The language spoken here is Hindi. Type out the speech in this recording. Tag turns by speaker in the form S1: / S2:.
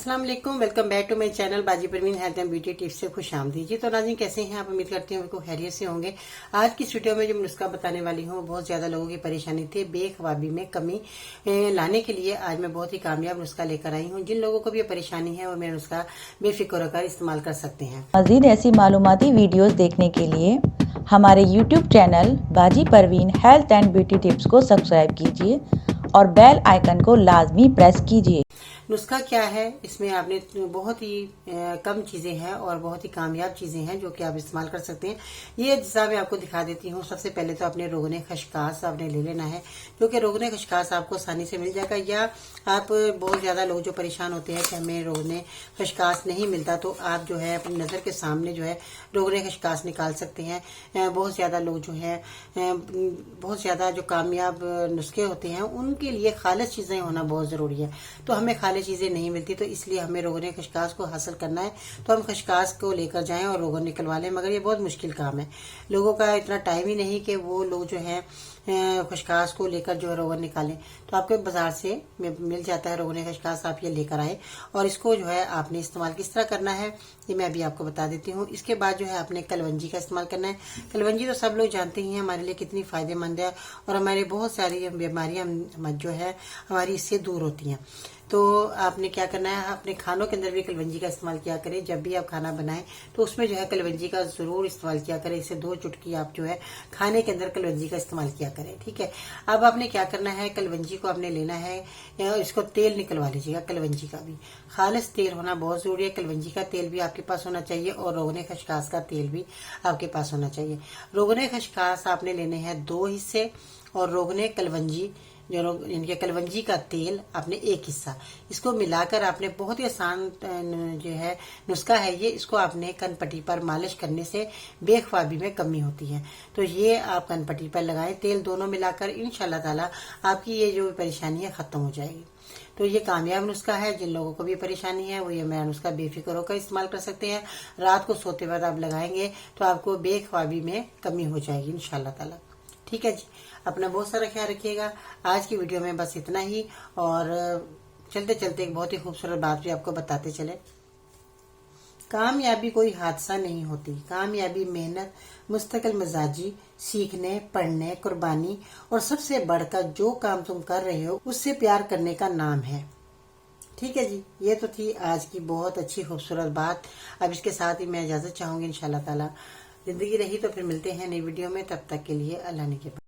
S1: अस्सलाम वालेकुम, welcome back to my channel बाजी Parveen health and beauty tips से खुश आमदीद जी। तो नाज़रीन, कैसे हैं आप? उम्मीद करती हूँ बिल्कुल खैरियत से होंगे। आज की इस वीडियो में जो नुस्खा बताने वाली हूँ, बहुत ज्यादा लोगों की परेशानी थी बेख्वाबी में कमी लाने के लिए आज मैं बहुत ही कामयाब नुस्खा लेकर आई हूँ। जिन लोगों को भी ये परेशानी है वो मेरा नुस्खा बेफिक्र होकर इस्तेमाल कर सकते हैं।
S2: मज़ीद ऐसी मालूमाती वीडियोस देखने के लिए हमारे YouTube चैनल बाजी Parveen health and beauty tips को सब्सक्राइब कीजिए और बेल आइकन को लाजमी प्रेस कीजिए।
S1: नुस्खा क्या है? इसमें आपने बहुत ही कम चीजें हैं और बहुत ही कामयाब चीजें हैं जो कि आप इस्तेमाल कर सकते हैं। ये अज्जा मैं आपको दिखा देती हूँ। सबसे पहले तो अपने रोगने खशकास आपने ले लेना है, क्योंकि रोगने खशकास आपको आसानी से मिल जाएगा। या आप बहुत ज्यादा लोग जो परेशान होते हैं कि हमें रोगने खशकास नहीं मिलता, तो आप जो है अपनी नजर के सामने जो है रोगने खशकास निकाल सकते हैं। बहुत ज्यादा लोग जो है बहुत ज्यादा जो कामयाब नुस्खे होते हैं उनके लिए खालिस चीजें होना बहुत जरूरी है। तो हमें खालिस चीजें नहीं मिलती, तो इसलिए हमें रोगन खशकास को हासिल करना है। तो हम खशकास को लेकर जाएं और रोगन निकलवा लें, मगर ये बहुत मुश्किल काम है। लोगों का इतना टाइम ही नहीं कि वो लोग जो है खशकास को लेकर जो है रोगन निकालें। तो आपके बाजार से मिल जाता है रोगन खशकास, आप ये लेकर आए और इसको जो है आपने इस्तेमाल किस तरह करना है ये मैं अभी आपको बता देती हूँ। इसके बाद जो है आपने कलवंजी का इस्तेमाल करना है। कलवंजी तो सब लोग जानते ही हैं हमारे लिए कितनी फायदेमंद है और हमारी बहुत सारी बीमारियां जो है हमारी इससे दूर होती हैं। तो आपने क्या करना है, अपने खानों के अंदर भी कलवंजी का इस्तेमाल किया करें। जब भी आप खाना बनाएं तो उसमें जो है कलवंजी का जरूर इस्तेमाल किया करें। इससे 2 चुटकी आप जो है खाने के अंदर कलवंजी का इस्तेमाल किया करें, ठीक है। अब आपने क्या करना है, कलवंजी को आपने लेना है, इसको तेल निकलवा लीजिएगा। कलवंजी का भी खालिस तेल होना बहुत जरूरी है। कलवंजी का तेल भी आपके पास होना चाहिए और रोगने खशकास का तेल भी आपके पास होना चाहिए। रोगने खशकास आपने लेने हैं 2 हिस्से और रोगने कलवंजी जो इनके कलवंजी का तेल आपने 1 हिस्सा। इसको मिलाकर आपने बहुत ही आसान जो है नुस्खा है ये, इसको आपने कनपट्टी पर मालिश करने से बेख्वाबी में कमी होती है। तो ये आप कनपट्टी पर लगाएं तेल दोनों मिलाकर, इंशाल्लाह ताला आपकी ये जो परेशानी है खत्म हो जाएगी। तो ये कामयाब नुस्खा है। जिन लोगों को भी परेशानी है वो ये मेरा नुस्खा बेफिक्र होकर इस्तेमाल कर सकते हैं। रात को सोते वक्त आप लगाएंगे तो आपको बेख्वाबी में कमी हो जाएगी इंशाल्लाह ताला। ठीक है जी, अपना बहुत सारा ख्याल रखिएगा। आज की वीडियो में बस इतना ही, और चलते चलते एक बहुत ही खूबसूरत बात भी आपको बताते चले। कामयाबी कोई हादसा नहीं होती, कामयाबी मेहनत, मुस्तकिल मिजाजी, सीखने, पढ़ने, कुर्बानी और सबसे बढ़कर जो काम तुम कर रहे हो उससे प्यार करने का नाम है। ठीक है जी, ये तो थी आज की बहुत अच्छी खूबसूरत बात। अब इसके साथ ही मैं इजाजत चाहूंगी। इंशाल्लाह ताला जिंदगी रही तो फिर मिलते हैं नई वीडियो में। तब तक के लिए अल्लाह ने के